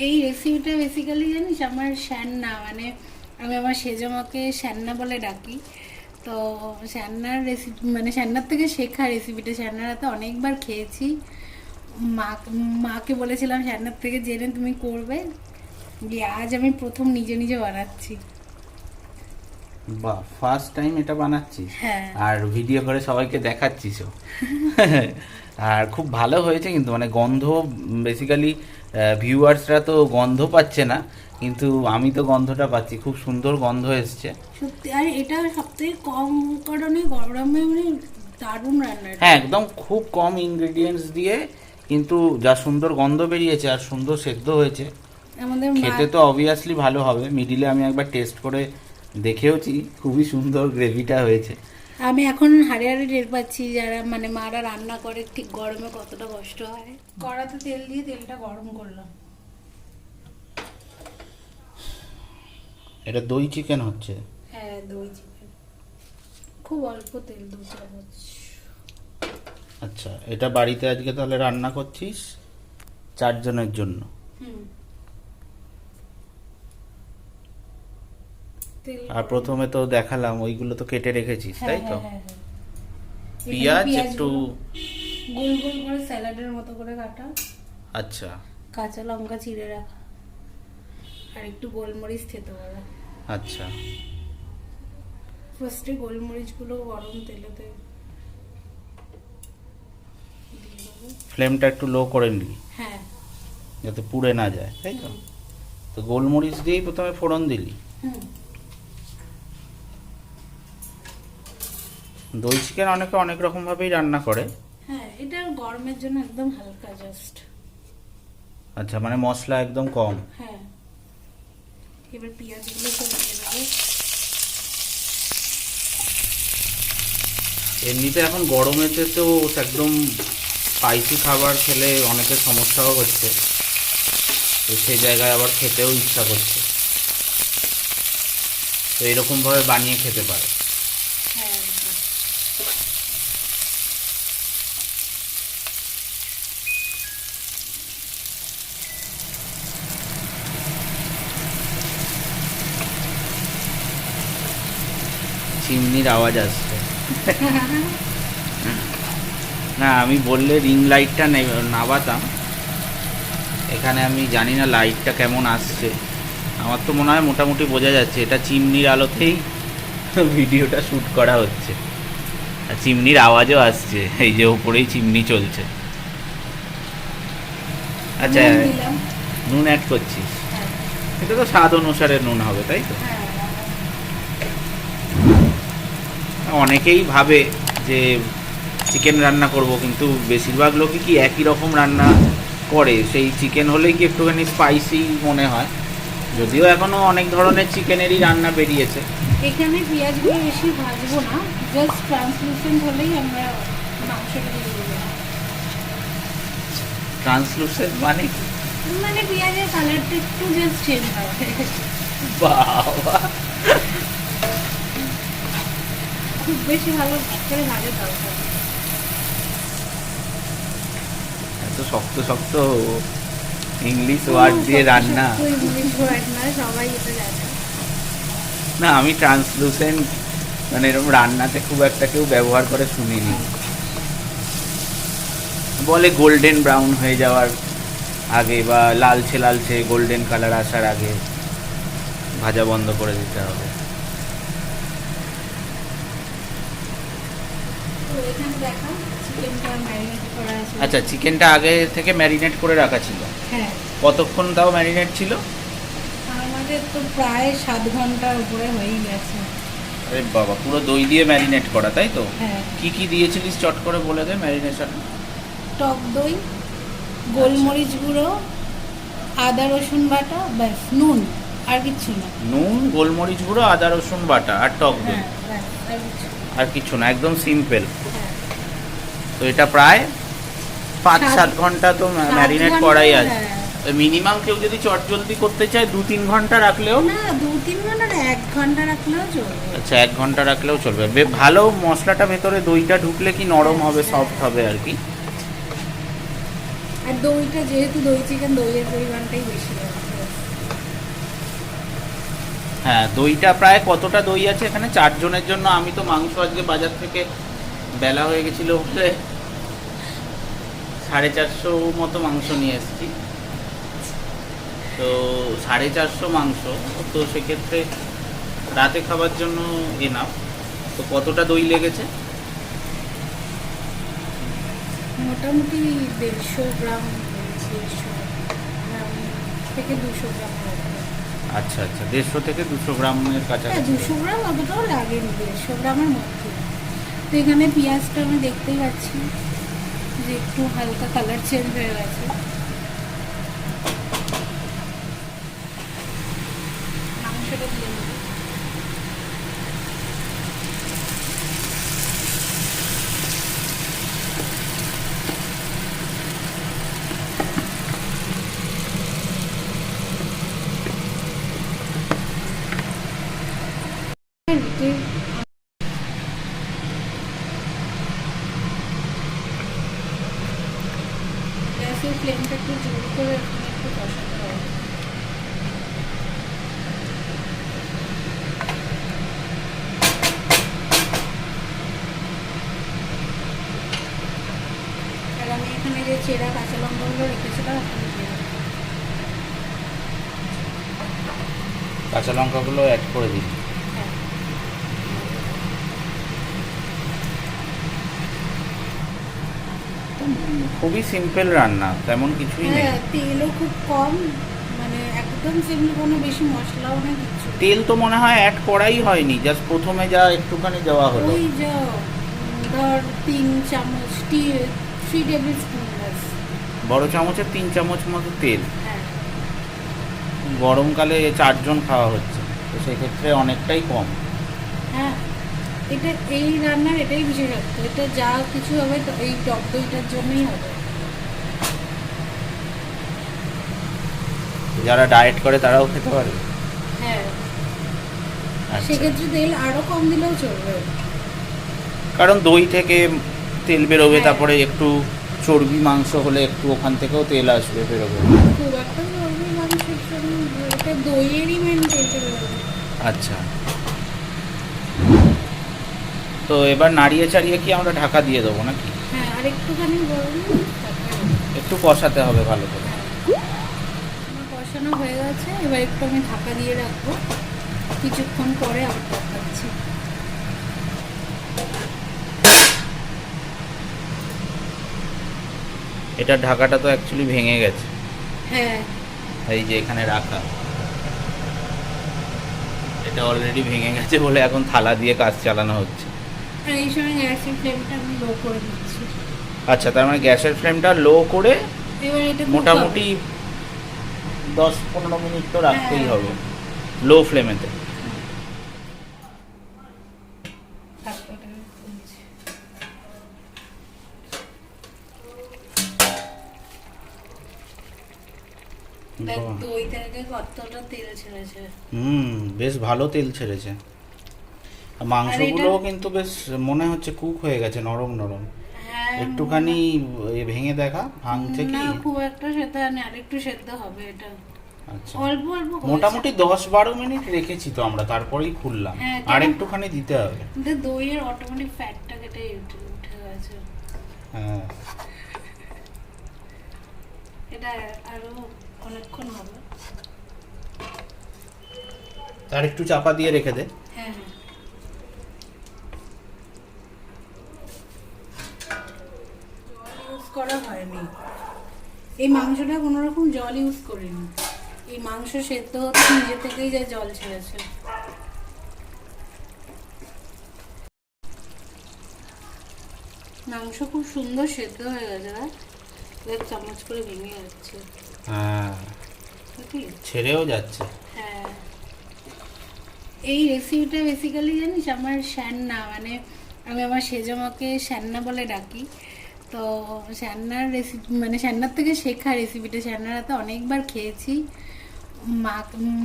এই রেসিপিটা বেসিক্যালি জানিস আমার শ্যান্না, মানে আমি আমার সেজমাকে শ্যান্না বলে ডাকি। তো শ্যান্নার রেসিপি মানে শ্যান্নার থেকে শেখা রেসিপিটা, শ্যান্নার হাতে অনেকবার খেয়েছি। মা মাকে বলেছিলাম শ্যান্নার থেকে জেনে তুমি করবে, দিয়ে আজ আমি প্রথম নিজে নিজে বানাচ্ছি। বাহ, ফার্স্ট টাইম এটা বানাচ্ছিস? হ্যাঁ। আর ভিডিও করে সবাইকে দেখাচ্ছিসও। আর খুব ভালো হয়েছে কিন্তু, মানে গন্ধ বেসিক্যালি ভিউয়ার্সরা তো গন্ধ পাচ্ছে না, কিন্তু আমি তো গন্ধটা পাচ্ছি, খুব সুন্দর গন্ধ এসছে। সত্যি, আর এটা সবথেকে কম কারণে গরমে মানে দারুণ রান্না। হ্যাঁ, একদম খুব কম ইনগ্রেডিয়েন্টস দিয়ে কিন্তু যা সুন্দর গন্ধ বেরিয়েছে আর সুন্দর সেদ্ধ হয়েছে। আমাদের খেতে তো অবভিয়াসলি ভালো হবে। মিডিলে আমি একবার টেস্ট করে দেখেওছি, খুবই সুন্দর গ্রেভিটা হয়েছে। আমি এখন হাড়ে হাড়ে টের পাচ্ছি যারা মানে মারা রান্না করে ঠিক গরমে কতটা কষ্ট হয়। কড়াতে তেল দিয়ে তেলটা গরম করলাম। এটা দই চিকেন হচ্ছে? হ্যাঁ, দই চিকেন, খুব অল্প তেল, 2 চামচ। আচ্ছা, এটা বাড়িতে আজকে তাহলে রান্না করছিস 4 জনের জন্য? হুম। তেল আর প্রথমে তো দেখালাম ওইগুলো তো কেটে রেখেছিস, হ্যাঁ, তাই তো? হ্যাঁ, হ্যাঁ, হ্যাঁ। পেঁয়াজ এখানে একটু গোল গোল করে স্যালাডের মতো করে কাটা, আচ্ছা কাঁচা লঙ্কা চিড়ে রাখা, আর একটু গোলমরিচ থেতো করা। আচ্ছা। ফার্স্টে গোলমরিচগুলো গরম তেলেতে দিয়ে দেবো। ফ্লেমটা একটু লো করে নিই হ্যাঁ। যাতে পুড়ে না যায়, তাই তো? তো গোলমরিচ দিয়েই প্রথমে ফোড়ন দিলি? হুম। দই চিকেন অনেকে অনেক রকম ভাবেই রান্না করে। হ্যাঁ, এটা গরমের জন্য একদম হালকা জাস্ট। আচ্ছা, মানে মশলা একদম কম। হ্যাঁ, এবার পেঁয়াজগুলো সব দিয়ে দেবো। এমনিতে এখন গরমেতে তো একদম স্পাইসি খাবার খেলে অনেকের সমস্যাও হচ্ছে, তো সেই জায়গায় আবার খেতেও ইচ্ছা করছে, তো এরকমভাবে বানিয়ে খেতে পারে। হ্যাঁ, একদম। চিমনির আওয়াজ আসছে। না, আমি বললে রিং লাইটটা নাবাতাম। এখানে আমি জানি না লাইটটা কেমন আসছে, আমার তো মনে হয় মোটামুটি বোঝা যাচ্ছে এটা চিমনির আলোতেই ভিডিওটা শ্যুট করা হচ্ছে। আর চিমনির আওয়াজও আসছে, এই যে ওপরেই চিমনি চলছে। আচ্ছা, নুন দিলাম। নুন অ্যাড করছিস? হ্যাঁ, এটা তো স্বাদ অনুসারে নুন হবে, তাই তো? হ্যাঁ। অনেকেই ভাবে যে চিকেন রান্না করব, কিন্তু বেশিরভাগ লোকই কি একই রকম রান্না করে, সেই চিকেন হলেই কি একটুখানি স্পাইসি মনে হয়, যদিও এখনও অনেক ধরনের চিকেনেরই রান্না বেরিয়েছে। এখানে পেঁয়াজগুলো বেশি ভাজবো না, জাস্ট ট্রান্সলুসেন্ট হলেই আমরা মাংসটা দিয়ে দেবো। ট্রান্সলুসেন্ট মানে কি? মানে পেঁয়াজের কালারটা একটু জাস্ট চেঞ্জ হবে। বাবা, খুব বেশি ভালো করে ভাজা দরকার নেই। এত শক্ত শক্ত ইংলিশ ওয়ার্ড দিয়ে রান্না! ইংলিশ ওয়ার্ড না, সবাই এটা জানে। না, আমি ট্রান্সলুসেন্ট মানে এরকম রান্নাতে খুব একটা কেউ ব্যবহার করে শুনিনি। বলে গোল্ডেন ব্রাউন হয়ে যাওয়ার আগে বা লালচে লালচে গোল্ডেন কালার আসার আগে ভাজা বন্ধ করে দিতে হবে। তো এখানে দেখা চিকেনটা ম্যারিনেট করা আছে। আচ্ছা, চিকেনটা আগে থেকে ম্যারিনেট করে রাখা ছিল? হ্যাঁ, কতক্ষণ তাও ম্যারিনেট ছিল? আমাদের তো প্রায় 7 ঘন্টার উপরে হয়েই গেছে। আরে বাবা, পুরো দই দিয়ে ম্যারিনেট করা, তাই তো? হ্যাঁ, কি কি দিয়েছিলিস চট করে বলে দে ম্যারিনেশন। টক দই, গোলমরিচ গুঁড়ো, আদা রসুন বাটা, ব্যাস, নুন, আর কিচ্ছু না। নুন, গোলমরিচ গুঁড়ো, আদা রসুন বাটা আর টক দই, হ্যাঁ, ব্যাস, আর কিচ্ছু না। আর কিছু না, একদম সিম্পল। হ্যাঁ। তো এটা প্রায় 5-7 সাত ঘন্টা তো 7 ম্যারিনেট ঘন্টা, করাই আছে। হ্যাঁ। মিনিমাম কেউ যদি চট জলদি করতে চায় 2-3 ঘন্টা রাখলেও? না, 2-3 ঘন্টা না, 1 ঘন্টা রাখলেও চলবে। আচ্ছা, 1 ঘন্টা রাখলেও চলবে। ভালো মশলাটা ভেতরে দইটা ঢুকলে কি নরম হবে, সফট হবে আর কি। আর দইটা যেহেতু দই চিকেন, দইয়ের পরিমাণটাই বেশি আছে। হ্যাঁ, দইটা প্রায় কতটা দই আছে এখানে 4 জনের জন্য? আমি তো মাংস আজকে বাজার থেকে বেলা হয়ে গেছিলো বলে 450 মতো মাংস নিয়ে এসেছি। তো 450 মাংস, তো সেক্ষেত্রে রাতে খাবার জন্য এনাফ। তো কতটা দই লেগেছে? মোটামুটি 150 গ্রাম, 150 গ্রাম থেকে 200 গ্রাম হবে। আচ্ছা আচ্ছা, 150 থেকে 200 গ্রামের হ্যাঁ, কাছাকাছি। 200 গ্রাম অতটাও লাগেনি, 150 গ্রামের মধ্যে। তো এখানে পেঁয়াজটা আমি দেখতেই পাচ্ছি যে একটু হালকা কালার চেঞ্জ হয়ে গেছে। মাংসটা দিয়ে নেব। গ্যাসের ফ্লেমটা একটু জোর করে এখানে একটু কষাতে হবে। আর আমি এখানে যে চেরা কাঁচা লঙ্কাগুলো রেখেছিলাম ওখানে দিয়ে দেবো। কাঁচা লঙ্কাগুলো অ্যাড করে দিই। হ্যাঁ, খুবই সিম্পল রান্না, তেমন কিছুই নেই। হ্যাঁ, তেলও খুব কম, মানে একদম সিম্পল, কোনো বেশি মশলাও নেই কিছু। তেল তো মনে হয় অ্যাড করাই হয়নি, জাস্ট প্রথমে যা একটুখানি দেওয়া হলো। ওই যা ধর 3 চামচ, 3 টেবিল স্পুন ব্যাস। বড় চামচের 3 চামচ মতো তেল। হ্যাঁ, গরমকালে 4 জন খাওয়া হচ্ছে, তো সেক্ষেত্রে অনেকটাই কম। হ্যাঁ, এটা এই রান্নার এটাই বিশেষত্ব। এটা যা কিছু হবে তো এই টক দইটার জন্যই হবে। যারা ডায়েট করে তারাও খেতে পারবে। হ্যাঁ, আচ্ছা, সেক্ষেত্রে তেল আরো কম দিলেও চলবে। কারণ দই থেকে তেল বেরোবে, হ্যাঁ। তারপরে একটু চর্বি মাংস হলে একটু ওখান থেকেও তেল আসবে, বেরোবে। খুব একটা চর্বি মাংসের জন্য এটা দইয়েরই মেন তেলটা বেরোবে। আচ্ছা, তো এবার নাড়িয়ে চাড়িয়ে কি আমরা ঢাকা দিয়ে দেবো নাকি? হ্যাঁ, আর একটুখানি গরম তারপরে একটু কষাতে হবে ভালো করে। আমার কষানো হয়ে গেছে, এবার একটু আমি ঢাকা দিয়ে রাখবো। কিছুক্ষণ পরে আবার দেখাচ্ছি। এটা ঢাকাটা তো অ্যাকচুয়ালি ভেঙে গেছে, হ্যাঁ, এই যে এখানে রাখা, এটা অলরেডি ভেঙে গেছে বলে এখন থালা দিয়ে কাজ চালানো হচ্ছে। আর এই সময় গ্যাসের ফ্লেমটা আমি লো করে দিচ্ছি। আচ্ছা, তার মানে গ্যাসের ফ্লেমটা লো করে এবার এটা মোটামুটি 10-15 মিনিট তো রাখতেই হ্যাঁ। হবে লো ফ্লেমেতে। দেখ দই থেকে কতটা তেল ছেড়েছে। বেশ ভালো তেল ছেড়েছে। আর মাংসগুলোও কিন্তু বেশ মনে হচ্ছে কুক হয়ে গেছে, নরম নরম। হ্যাঁ, একটুখানি ভেঙে দেখা, ভাঙছে কি? না খুব একটা সেদ্ধ হয়নি, আরেকটু সেদ্ধ হবে এটা। আচ্ছা, অল্প অল্প হয়েছে। মোটামুটি 10-12 মিনিট রেখেছি তো আমরা, তারপরেই খুললাম। হ্যাঁ, আর একটুখানি দিতে হবে। কিন্তু দইয়ের অটোমেটিক ফ্যাটটা কেটে উঠে গেছে। হ্যাঁ, এটা আরো অনেকক্ষণ হবে। আর একটু চাপা দিয়ে রেখে দে। হ্যাঁ, হ্যাঁ, জল ইউজ করা হয়নি এই মাংসটা, কোনো রকম জল ইউজ করিনি। এই মাংস সেদ্ধ হতে নিজে থেকেই যা জল ছেড়েছে। মাংস খুব সুন্দর সেদ্ধ হয়ে গেছে, দেখ চামচ করে ভেঙে যাচ্ছে। হ্যাঁ, বুঝলি? ছেড়েও যাচ্ছে। হ্যাঁ, এই রেসিপিটা বেসিক্যালি জানিস আমার শ্যান্না, মানে আমি আমার সেজমাকে শ্যান্না বলে ডাকি। তো শ্যান্নার রেসিপি, মানে শ্যান্নার থেকে শেখা রেসিপিটা। শ্যান্নার হাতে অনেকবার খেয়েছি।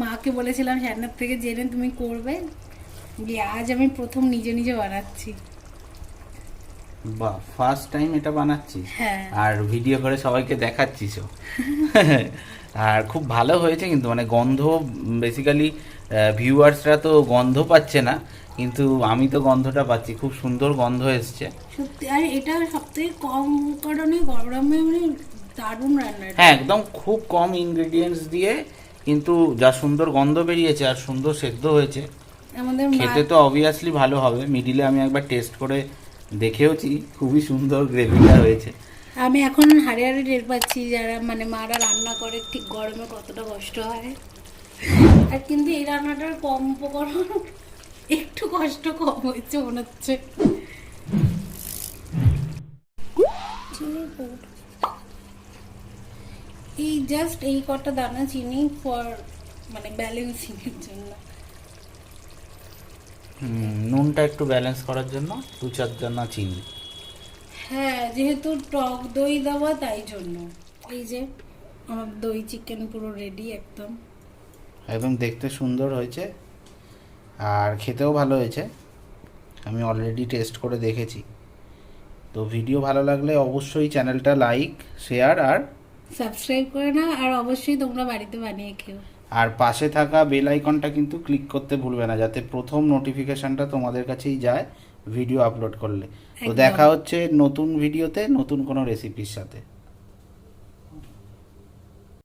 মাকে বলেছিলাম শ্যান্নার থেকে জেনে তুমি করবে, দিয়ে আজ আমি প্রথম নিজে নিজে বানাচ্ছি। বাহ, ফার্স্ট টাইম এটা বানাচ্ছিস হ্যাঁ। আর ভিডিও করে সবাইকে দেখাচ্ছিসও। আর খুব ভালো হয়েছে কিন্তু, মানে গন্ধ বেসিক্যালি ভিউয়ার্সরা তো গন্ধ পাচ্ছে না, কিন্তু আমি তো গন্ধটা পাচ্ছি, খুব সুন্দর গন্ধ এসছে। সত্যি, আর এটা সবথেকে কম কারণে গরমে মানে দারুণ রান্না এটা। হ্যাঁ, একদম খুব কম ইনগ্রেডিয়েন্টস দিয়ে কিন্তু যা সুন্দর গন্ধ বেরিয়েছে আর সুন্দর সেদ্ধ হয়েছে। আমাদের খেতে তো অবভিয়াসলি ভালো হবে। মিডিলে আমি একবার টেস্ট করে দেখেওছি, খুবই সুন্দর গ্রেভিটা হয়েছে। আমি এখন হাড়ে হাড়ে টের পাচ্ছি যারা মানে মারা রান্না করে ঠিক গরমে কতটা কষ্ট হয়। আর কিন্তু এই রান্নাটার কম উপকরণ, একটু কষ্ট কম হয়েছে মনে হচ্ছে। এই জাস্ট এই কটা দানা চিনি ফর মানে ব্যালেন্সিং এর জন্য। নুনটা একটু ব্যালেন্স করার জন্য 2-4 দানা চিনি। হ্যাঁ, যেহেতু টক দই দেওয়া তাই জন্য। এই যে আমার দই চিকেন পুরো রেডি একদম। একদম দেখতে সুন্দর হয়েছে আর খেতেও ভালো হয়েছে। আমি অলরেডি টেস্ট করে দেখেছি। তো ভিডিও ভালো লাগলে অবশ্যই চ্যানেলটা লাইক, শেয়ার আর সাবস্ক্রাইব করে না, আর অবশ্যই তোমরা বাড়িতে বানিয়ে খেও। আর পাশে থাকা বেল আইকনটা কিন্তু ক্লিক করতে ভুলবে না, যাতে প্রথম নোটিফিকেশনটা তোমাদের কাছেই যায় ভিডিও আপলোড করলে। তো একদম। দেখা হচ্ছে নতুন ভিডিওতে নতুন কোনো রেসিপির সাথে।